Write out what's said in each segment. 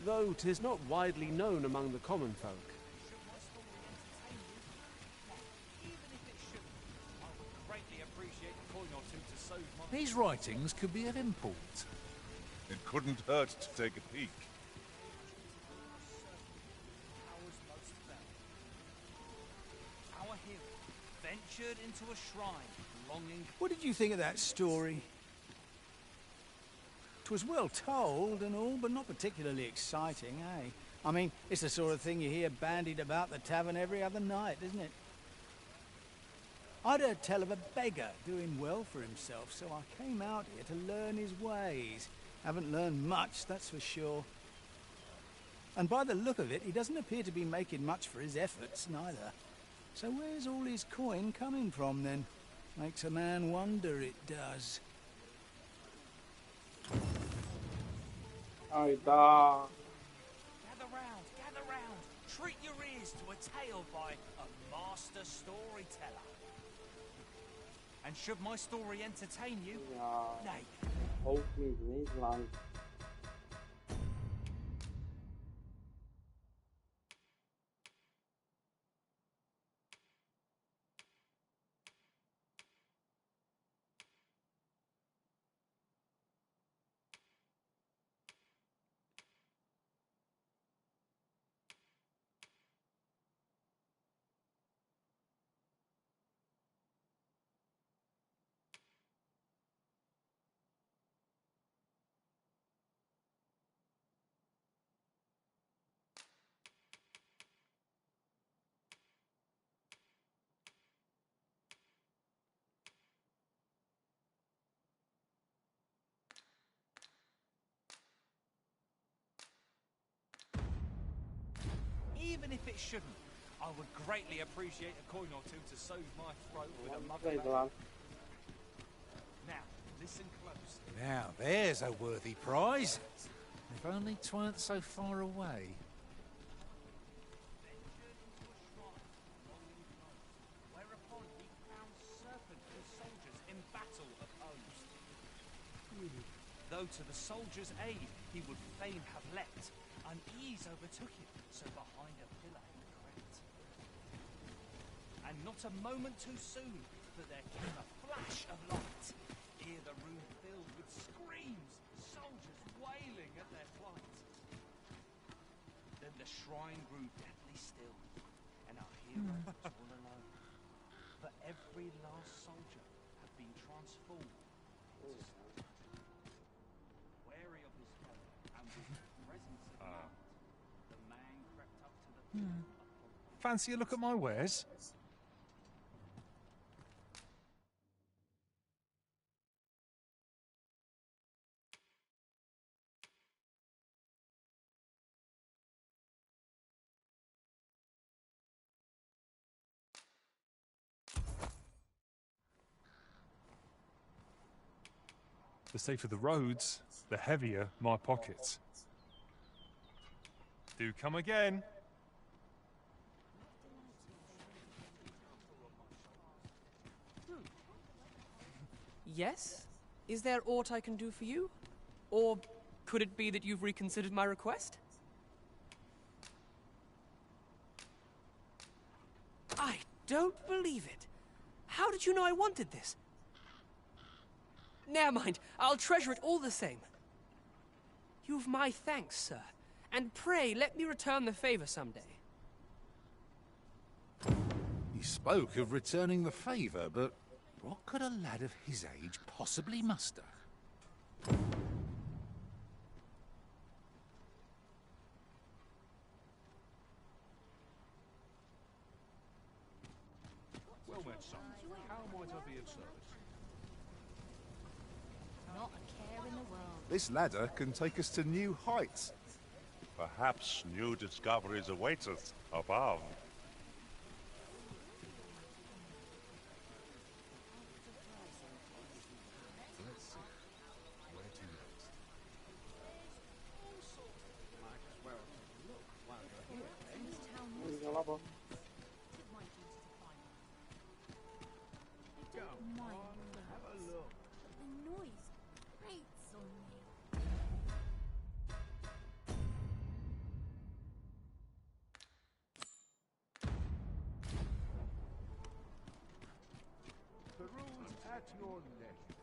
though 'tis not widely known among the common folk. These writings could be of import. It couldn't hurt to take a peek. Our hero ventured into a shrine, longing. What did you think of that story? 'Twas well told and all, but not particularly exciting, eh? I mean, it's the sort of thing you hear bandied about the tavern every other night, isn't it? I'd heard tell of a beggar doing well for himself, so I came out here to learn his ways. Haven't learned much, that's for sure. And by the look of it, he doesn't appear to be making much for his efforts, neither. So where's all his coin coming from, then? Makes a man wonder, it does. Hayda. Gather round, gather round. Treat your ears to a tale by a master storyteller. And should my story entertain you, Ya. nay, Tavuk muydu neydi lan? even if it shouldn't, I would greatly appreciate a coin or two to soothe my throat with a mug Buradaydı of lan. Now, listen close. Now, there's a worthy prize. If only 'tweren't so far away. Whereupon he found serpent and soldiers in battle opposed. Though to the soldiers' aid he would fain have leapt, unease overtook him, so behind a pillar he crept. And not a moment too soon, for there came a flash of light, ere the room filled with screams, soldiers wailing at their plight. Then the shrine grew deathly still, and our hero was all alone. For every last soldier had been transformed into stone. Wary of his foe, and with the presence of night, the man crept up to the pillar. Fancy a look at my wares? The safer the roads, the heavier my pockets. Do come again. Yes? Is there aught I can do for you? Or could it be that you've reconsidered my request? I don't believe it. How did you know I wanted this? Never mind, I'll treasure it all the same. You've my thanks, sir, and pray let me return the favor someday. He spoke of returning the favour, but what could a lad of his age possibly muster? Well met, son. How might I be of service? Not a care in the world. This ladder can take us to new heights. Perhaps new discoveries await us above. Güzel ama. The noise grates on me. at your leisure.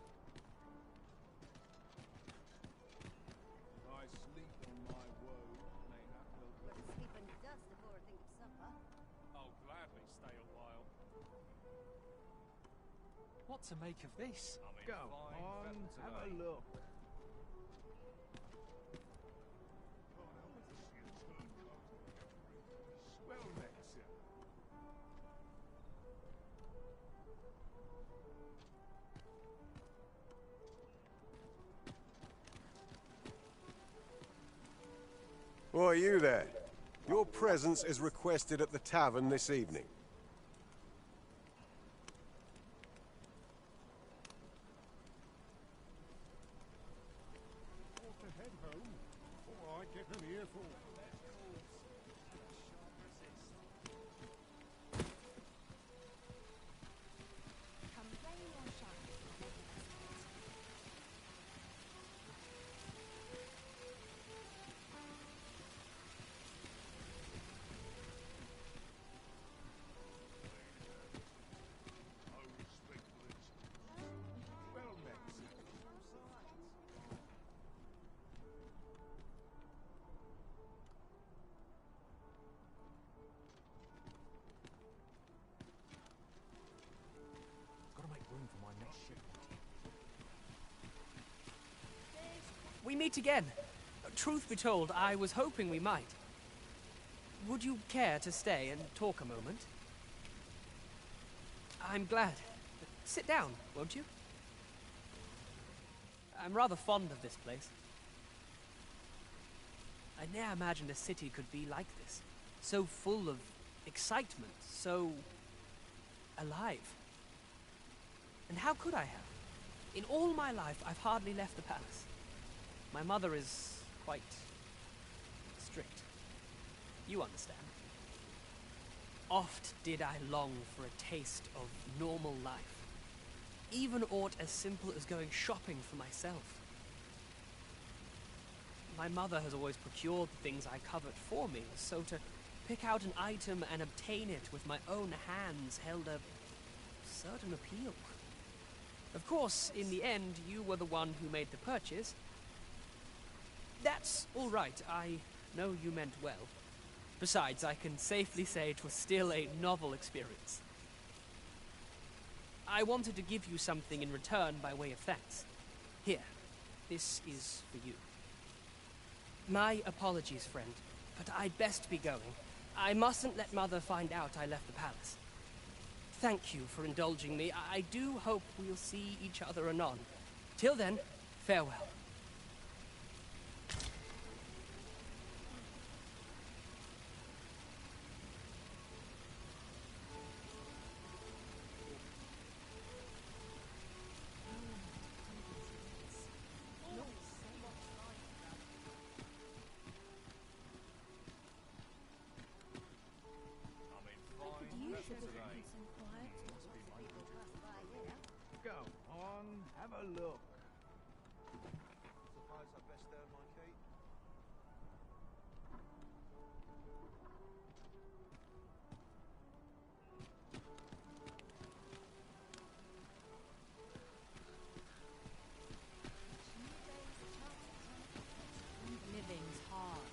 I sleep on my woe, mayhap will Well, sleep and dust before I think of supper. I'll gladly stay a while. What to make of this? I'm in Go fine on, fettle have a today. look. Well met, sir. Why, you there? Your presence is requested at the tavern this evening. Ought to head home, or I get an earful. Come rain or shine, I bet you that's it. Well met, sir. Gotta make room for my next shipment. We meet again. Truth be told, I was hoping we might. Would you care to stay and talk a moment? I'm glad. Sit down, won't you? I'm rather fond of this place. I ne'er imagined a city could be like this. So full of excitement, so alive. And how could I have? In all my life, I've hardly left the palace. My mother is quite strict. You understand. Oft did I long for a taste of normal life. Even aught as simple as going shopping for myself. My mother has always procured the things I covet for me, so to pick out an item and obtain it with my own hands held a certain appeal. Of course, in the end, you were the one who made the purchase. That's all right. I know you meant well. Besides, I can safely say it was still a novel experience. I wanted to give you something in return by way of thanks. Here, this is for you. My apologies, friend, but I'd best be going. I mustn't let Mother find out I left the palace. Thank you for indulging me. I do hope we'll see each other anon. Till then, farewell. Go on, have a look. Suppose I best earn my keep. Living's hard.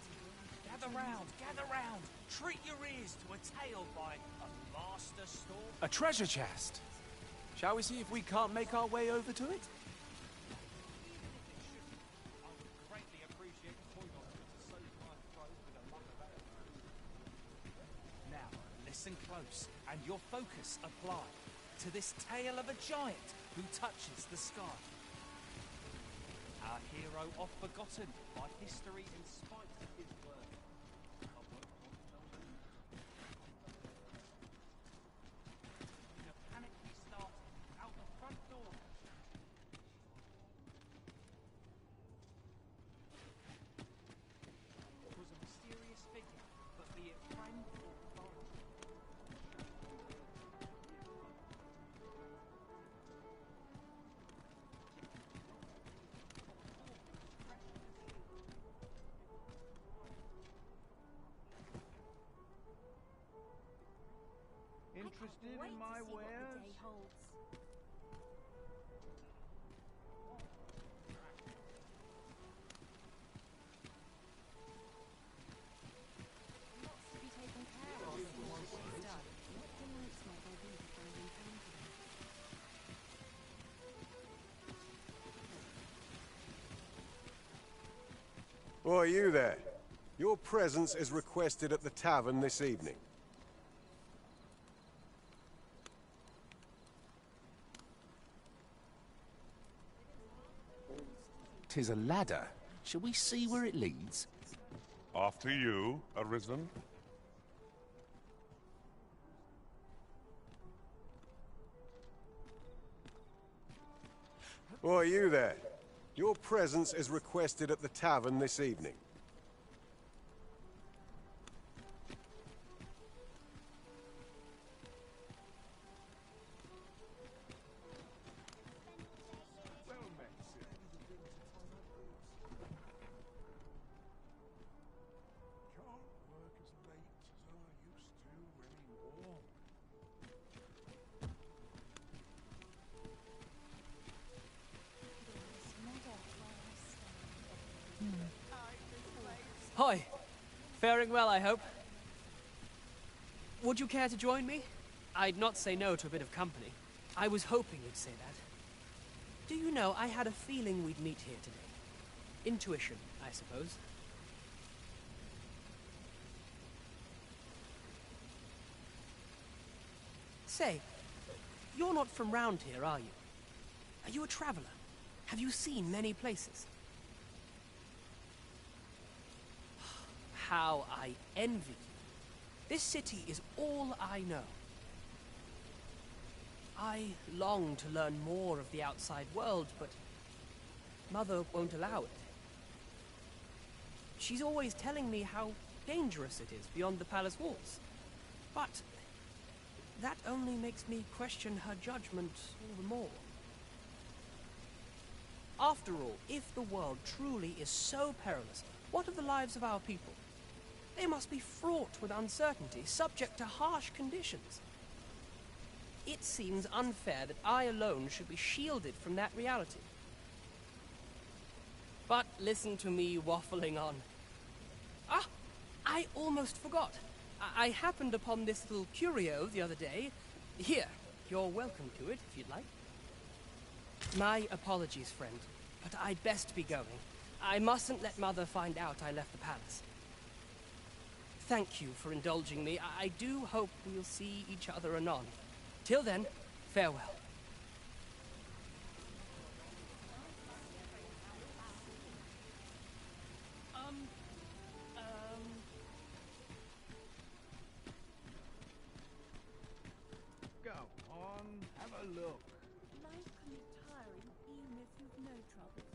Gather round. Treat your ears to a tale by a master storm. A treasure chest. Shall we see if we can't make our way over to it? I would greatly appreciate the point of it to soak my throat with a lump of ale. Now, listen close, and your focus apply to this tale of a giant who touches the sky. Our hero oft forgotten by history in spite of his word. In a panic he started out the front door. It was a mysterious figure, but be it friend or foe. Interested Wait in my to see what the wares? day holds. Why, you there. Your presence is requested at the tavern this evening. 'Tis a ladder. Shall we see where it leads? After you, Arisen. Why, you there. Your presence is requested at the tavern this evening. Hoi. Faring well, I hope. Would you care to join me? I'd not say no to a bit of company. I was hoping you'd say that. Do you know, I had a feeling we'd meet here today. Intuition, I suppose. Say, you're not from round here, are you? Are you a traveler? Have you seen many places? How I envy you. This city is all I know. I long to learn more of the outside world, but Mother won't allow it. She's always telling me how dangerous it is beyond the palace walls. But that only makes me question her judgment all the more. After all, if the world truly is so perilous, what of the lives of our people? They must be fraught with uncertainty, subject to harsh conditions. It seems unfair that I alone should be shielded from that reality. But listen to me waffling on. Ah, I almost forgot. I happened upon this little curio the other day. Here, you're welcome to it if you'd like. My apologies, friend, but I'd best be going. I mustn't let Mother find out I left the palace. Thank you for indulging me. I do hope we'll see each other anon. Till then, farewell. Go on, have a look. Life can be tiring even if you've no troubles.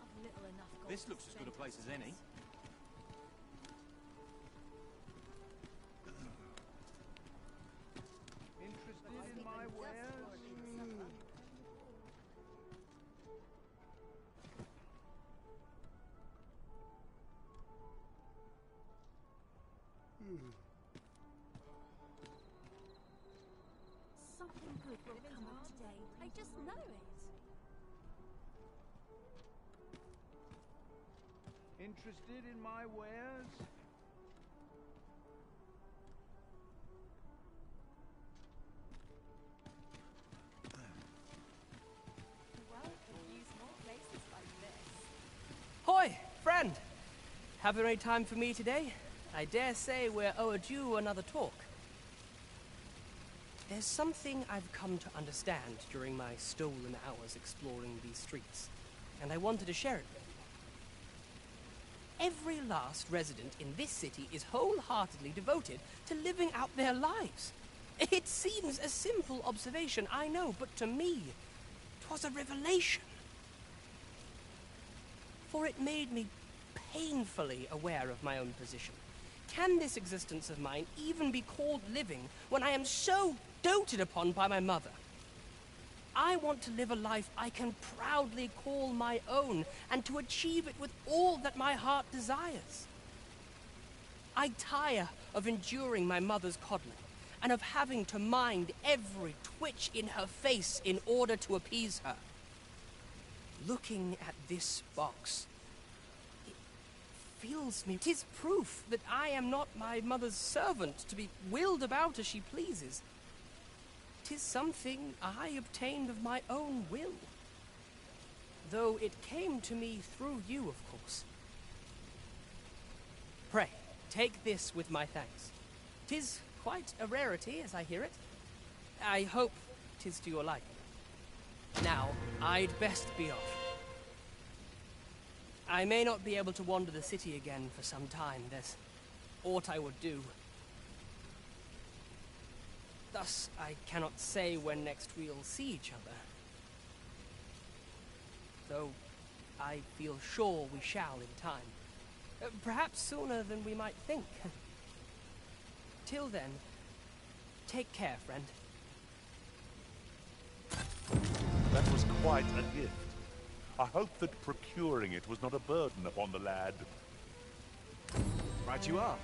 I've little enough gold This looks to as good a spend place as any. Interested in my wares? Something good will come up today. I just know it. Interested in my wares? The world could use more places like this. Hoi, friend! Having any time for me today? I dare say we're overdue another talk. There's something I've come to understand during my stolen hours exploring these streets, and I wanted to share it with you. Every last resident in this city is wholeheartedly devoted to living out their lives. It seems a simple observation, I know, but to me, 'twas a revelation. For it made me painfully aware of my own position. Can this existence of mine even be called living when I am so doted upon by my mother? I want to live a life I can proudly call my own, and to achieve it with all that my heart desires. I tire of enduring my mother's coddling, and of having to mind every twitch in her face in order to appease her. looking at this box, it fills me. 'Tis proof that I am not my mother's servant to be willed about as she pleases. 'Tis something I obtained of my own will, though it came to me through you, of course. Pray, take this with my thanks. 'Tis quite a rarity, as I hear it. I hope 'tis to your liking. Now, I'd best be off. I may not be able to wander the city again for some time. There's aught I would do. Thus, I cannot say when next we'll see each other. Though I feel sure we shall in time. Perhaps sooner than we might think. Till then, take care, friend. That was quite a gift. I hope that procuring it was not a burden upon the lad. Right you are.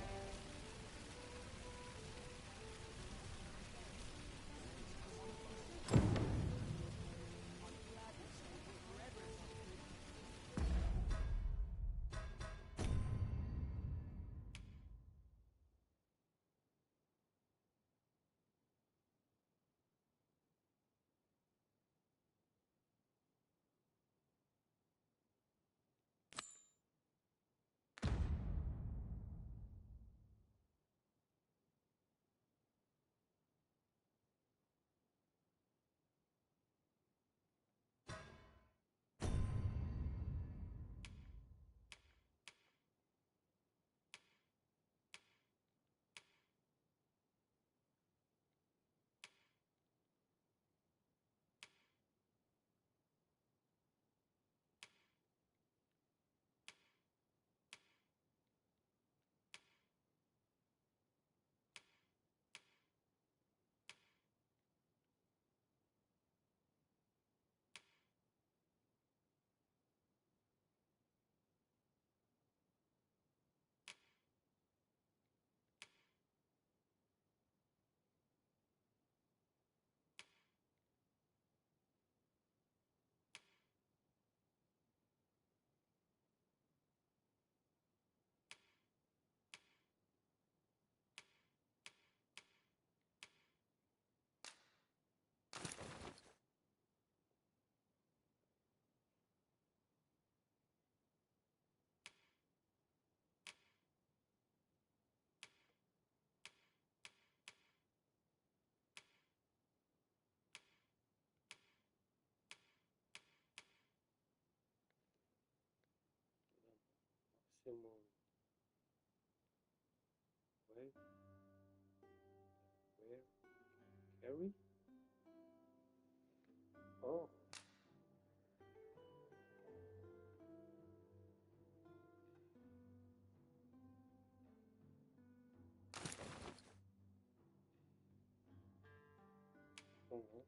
Maximum wave carry. Oh. Mhm.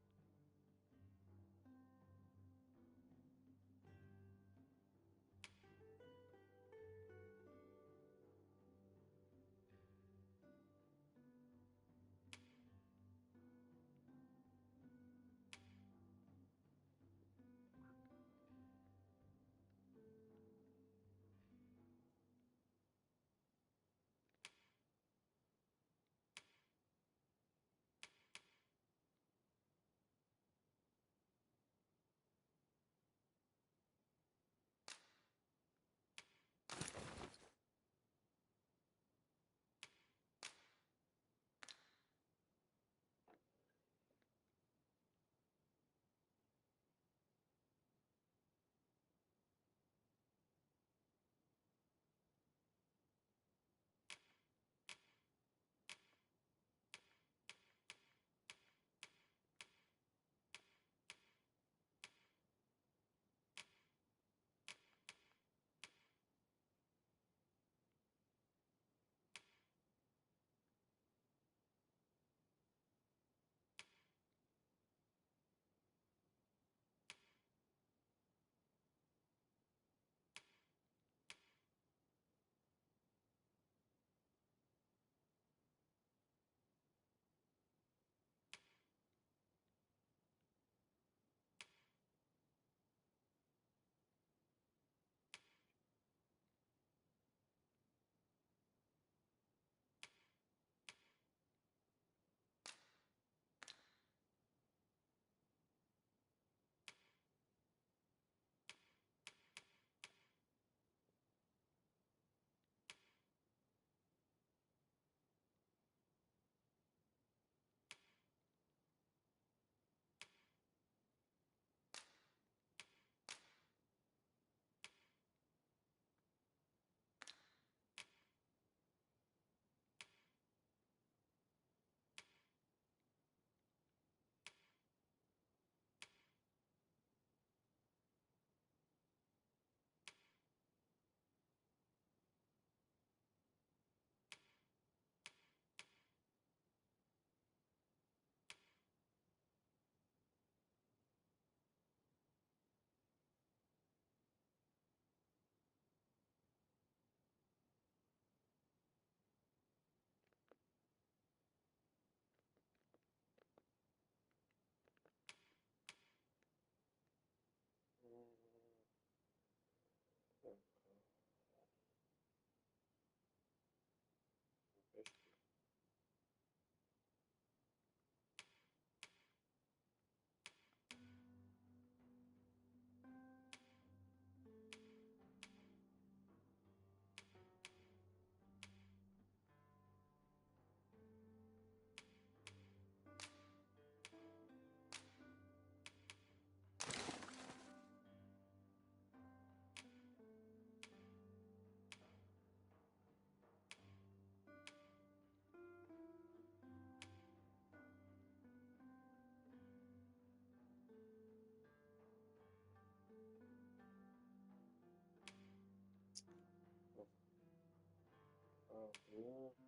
Oo.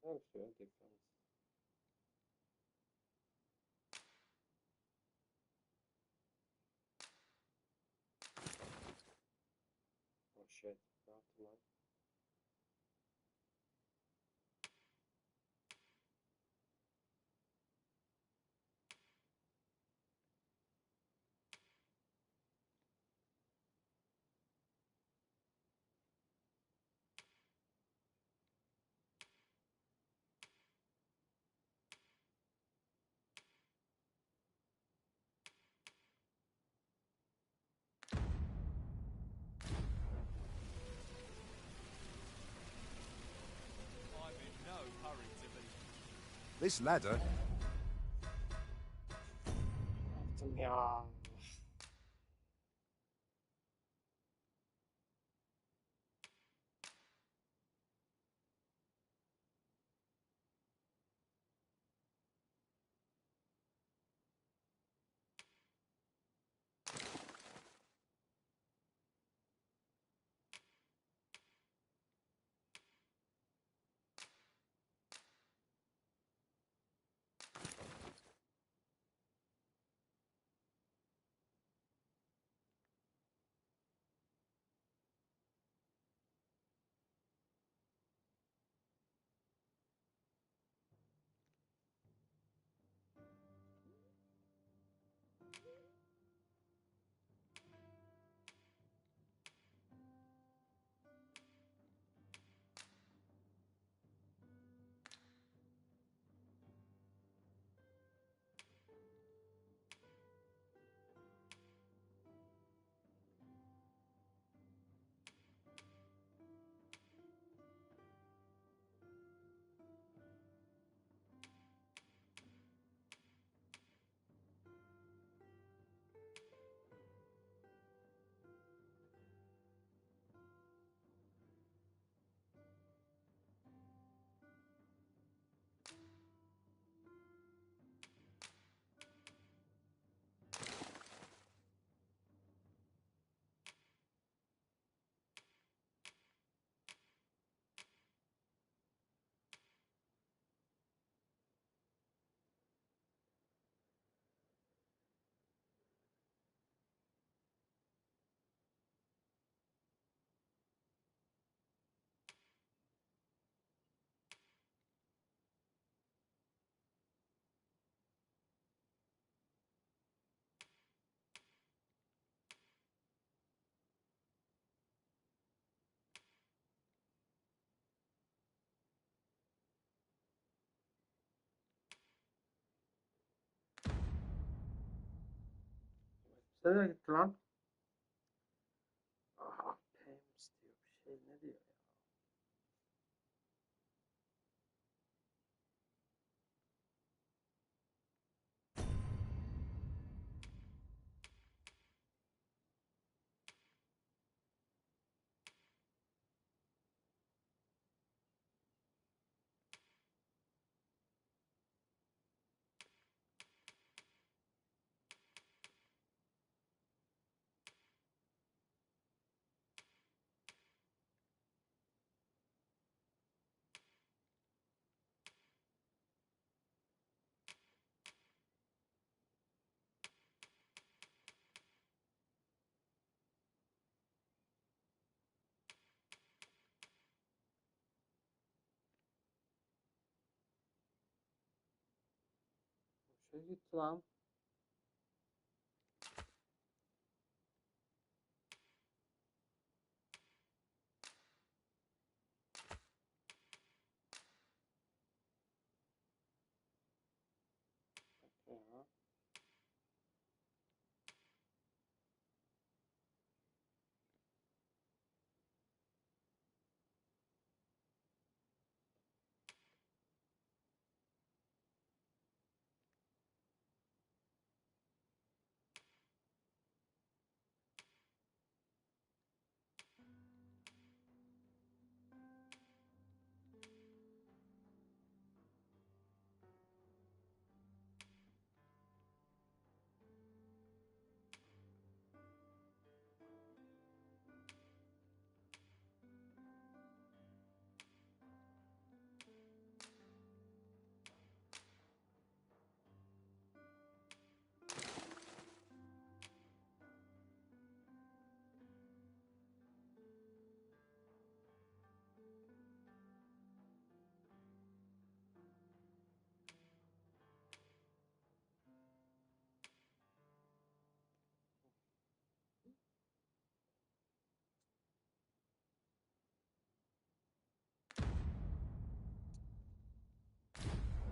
Oh, sure, difference. Oh shit, got to line. I'm in no hurry to leave. This ladder. Yaptım ya. Nereye gitti lan? Aha, Pems diyor bir şey. Ne diyor ya? Nereye gitti lan? Ya.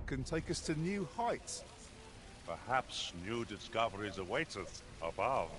Can take us to new heights. Perhaps new discoveries await us above.